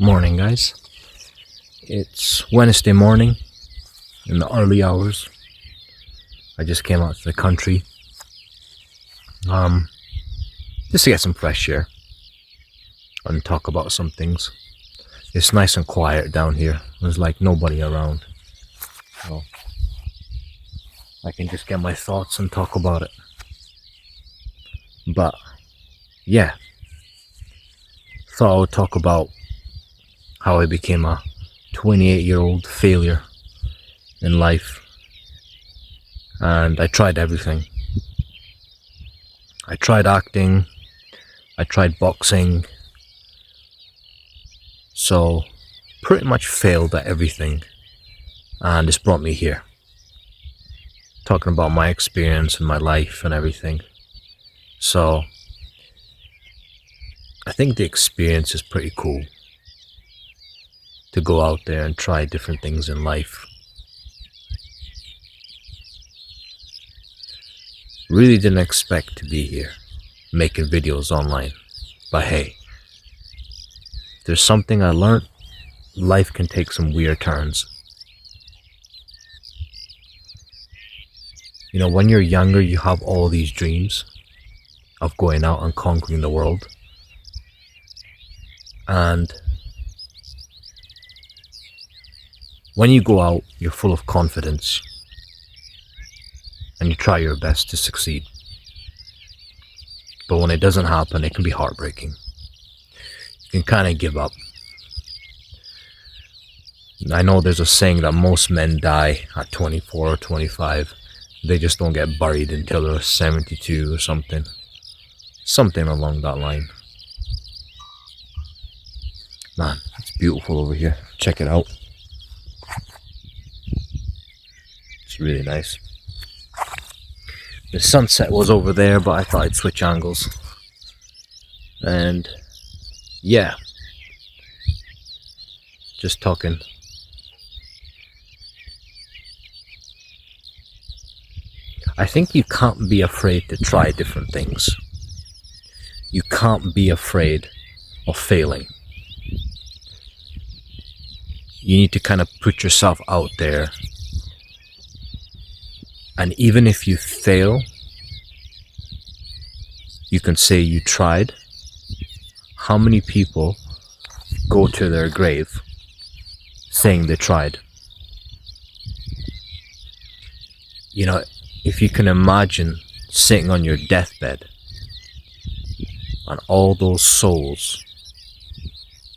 Morning, guys. It's Wednesday morning in the early hours. I just came out to the country, um, just to get some fresh air and talk about some things. It's nice and quiet down here. There's like nobody around, so I can just get my thoughts and talk about it. But yeah, thought I would talk about how I became a 28-year-old failure in life. And I tried everything. I tried acting, I tried boxing, so pretty much failed at everything. And this brought me here, talking about my experience and my life and everything. So I think the experience is pretty cool, to go out there and try different things in life. Really didn't expect to be here making videos online, but hey, there's something I learned. Life can take some weird turns. You know, when you're younger, you have all these dreams of going out and conquering the world. And when you go out, you're full of confidence and you try your best to succeed. But when it doesn't happen, it can be heartbreaking. You can kind of give up. I know there's a saying that most men die at 24 or 25. They just don't get buried until they're 72 or something. Something along that line. Man, it's beautiful over here. Check it out. It's really nice. The sunset was over there, but I thought I'd switch angles. And yeah, just talking. I think you can't be afraid to try different things. You can't be afraid of failing. You need to kind of put yourself out there. And even if you fail, you can say you tried. How many people go to their grave saying they tried? You know, if you can imagine sitting on your deathbed and all those souls,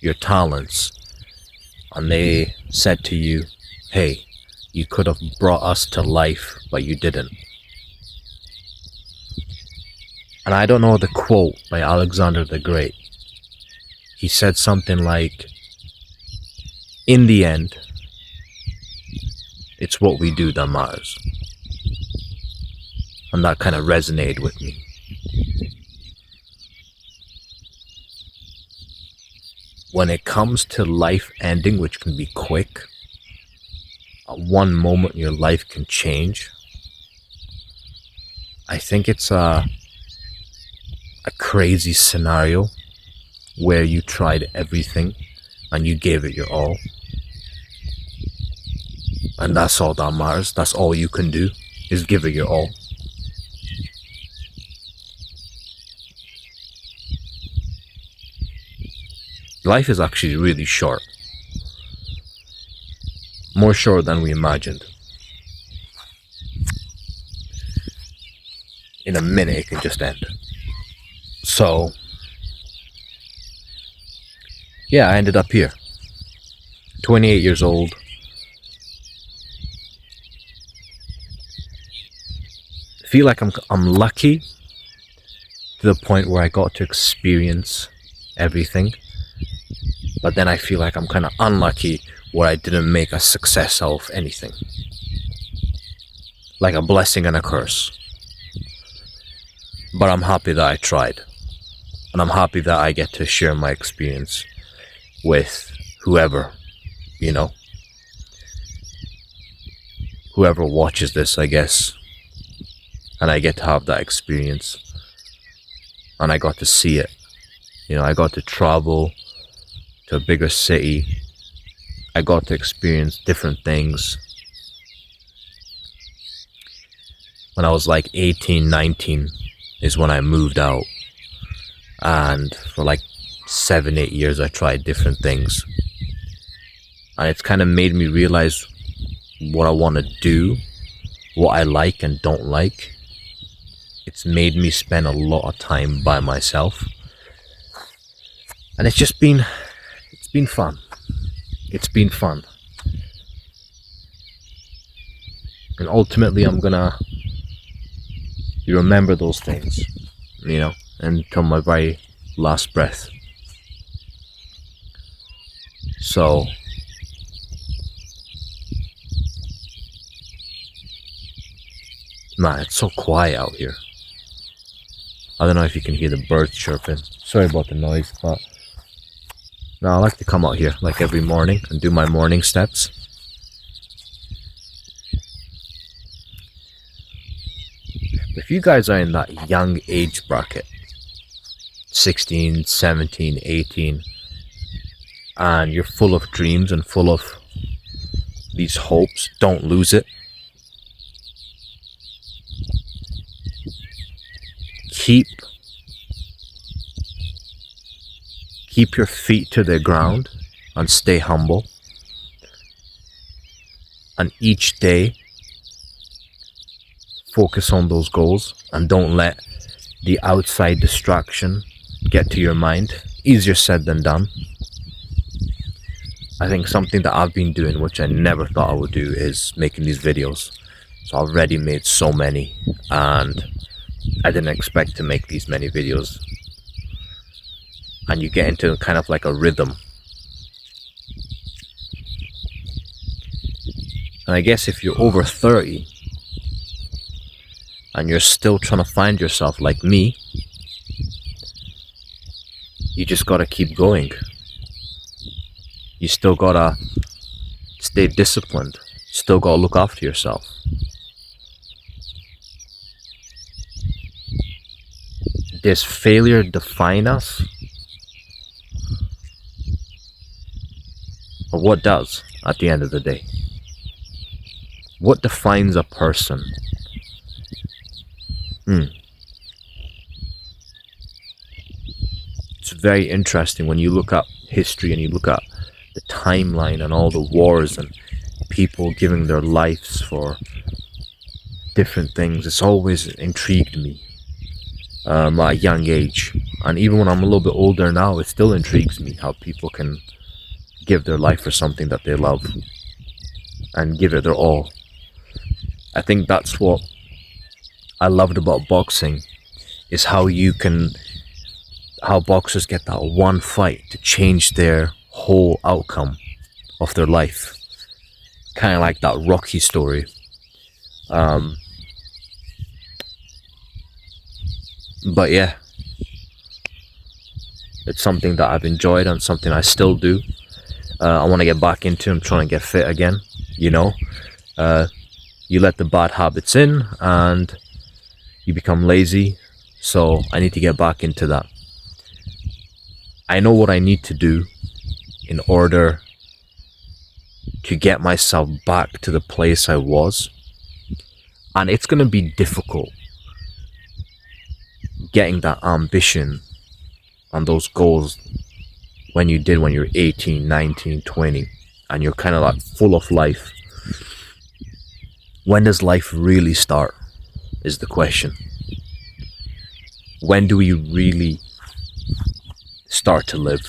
your talents, and they said to you, hey, you could have brought us to life, but you didn't. And I don't know the quote by Alexander the Great. He said something like, in the end, it's what we do that matters. And that kind of resonated with me. When it comes to life ending, which can be quick, at one moment your life can change. I think it's a crazy scenario where you tried everything and you gave it your all. And that's all that matters. That's all you can do, is give it your all. Life is actually really short. More short than we imagined. In a minute it can just end. So yeah, I ended up here. 28 years old. I feel like I'm lucky to the point where I got to experience everything. But then I feel like I'm kind of unlucky where I didn't make a success out of anything. Like a blessing and a curse. But I'm happy that I tried. And I'm happy that I get to share my experience with whoever, you know. Whoever watches this, I guess. And I get to have that experience. And I got to see it. You know, I got to travel to a bigger city. I got to experience different things. When I was like 18, 19 is when I moved out. And for like 7, 8 years I tried different things. And it's kind of made me realize what I want to do, what I like and don't like. It's made me spend a lot of time by myself. And it's been fun. It's been fun. And ultimately I'm gonna remember those things, until my very last breath. So man, it's so quiet out here. I don't know if you can hear the birds chirping. Sorry about the noise, but no, I like to come out here like every morning and do my morning steps. If you guys are in that young age bracket, 16, 17, 18, and you're full of dreams and full of these hopes, don't lose it. Keep your feet to the ground and stay humble. And each day, focus on those goals and don't let the outside distraction get to your mind. Easier said than done. I think something that I've been doing, which I never thought I would do, is making these videos. So I've already made so many, and I didn't expect to make these many videos. And you get into kind of like a rhythm. And I guess if you're over 30 and you're still trying to find yourself like me, you just gotta keep going. You still gotta stay disciplined. Still gotta look after yourself. Does failure define us? Or what does at the end of the day? What defines a person? It's very interesting when you look up history and you look at the timeline and all the wars and people giving their lives for different things. It's always intrigued me at a young age. And even when I'm a little bit older now, it still intrigues me how people can give their life for something that they love and give it their all. I think that's what I loved about boxing, is how boxers get that one fight to change their whole outcome of their life. Kind of like that Rocky story. But yeah, it's something that I've enjoyed and something I still do. I want to get back into. I'm trying to get fit again. You let the bad habits in and you become lazy. So I need to get back into that. I know what I need to do in order to get myself back to the place I was. And it's going to be difficult getting that ambition and those goals when you're 18, 19, 20, and you're kind of like full of life. When does life really start is the question. When do we really start to live?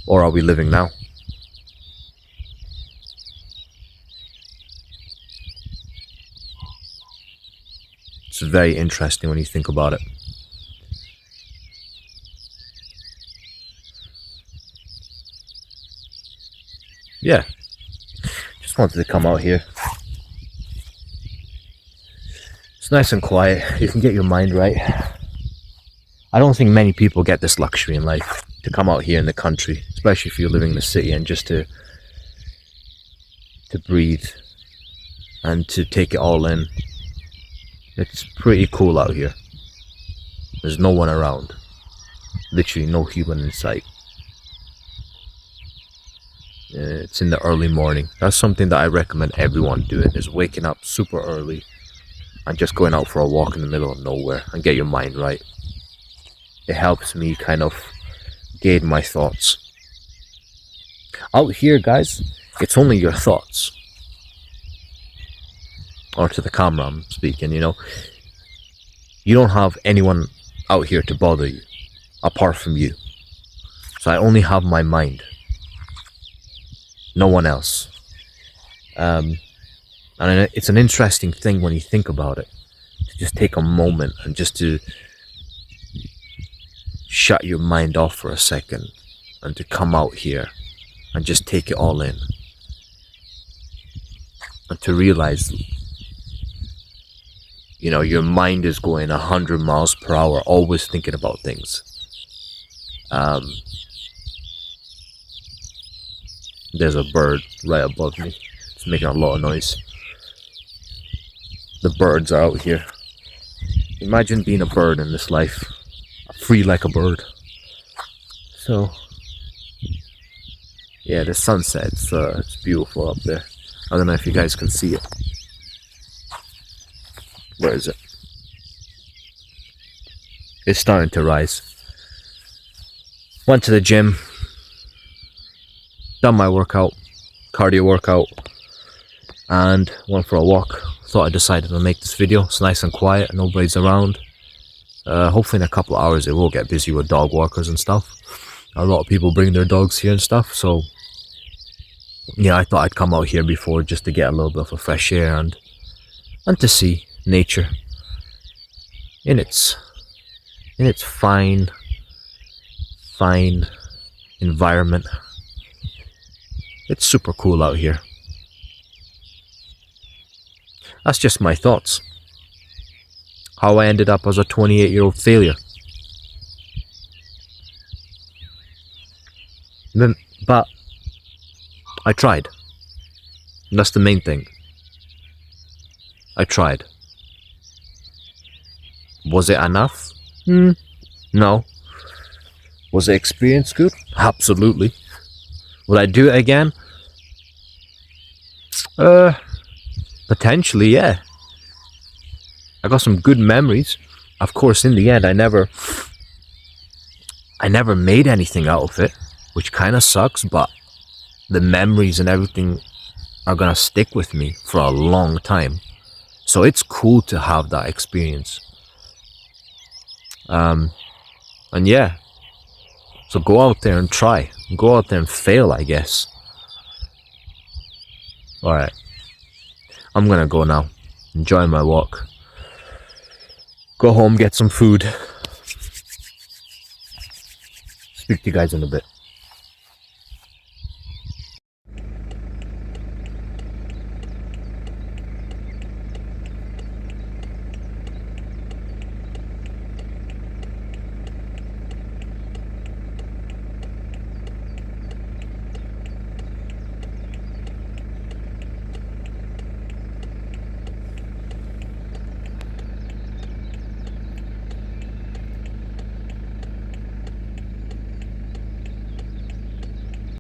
Or are we living now? It's very interesting when you think about it. Yeah, just wanted to come out here. It's nice and quiet. You can get your mind right. I don't think many people get this luxury in life, to come out here in the country, especially if you're living in the city, and just to breathe and to take it all in. It's pretty cool out here. There's no one around. Literally no human in sight. It's in the early morning. That's something that I recommend everyone doing, is waking up super early and just going out for a walk in the middle of nowhere and get your mind right. It helps me kind of gauge my thoughts. Out here, guys, it's only your thoughts. Or to the camera I'm speaking, you know. You don't have anyone out here to bother you apart from you. So I only have my mind. No one else. And it's an interesting thing when you think about it, to just take a moment and just to shut your mind off for a second and to come out here and just take it all in, and to realize, you know, your mind is going 100 miles per hour, always thinking about things. There's a bird right above me. It's making a lot of noise. The birds are out here. Imagine being a bird in this life. Free like a bird. So, yeah, the sunset, it's beautiful up there. I don't know if you guys can see it. Where is it? It's starting to rise. Went to the gym. Done my workout, cardio workout, and went for a walk. Thought I decided to make this video. It's nice and quiet, nobody's around. Hopefully in a couple of hours it will get busy with dog walkers and stuff. A lot of people bring their dogs here and stuff, so yeah, I thought I'd come out here before just to get a little bit of a fresh air and to see nature in its fine environment. It's super cool out here. That's just my thoughts. How I ended up as a 28-year-old failure. But I tried. That's the main thing. I tried. Was it enough? No. Was the experience good? Absolutely. Would I do it again? Potentially, yeah. I got some good memories. Of course, in the end, I never made anything out of it, which kind of sucks, but the memories and everything are gonna stick with me for a long time. So it's cool to have that experience. And yeah. So go out there and try. Go out there and fail, I guess. Alright. I'm gonna go now. Enjoy my walk. Go home, get some food. Speak to you guys in a bit.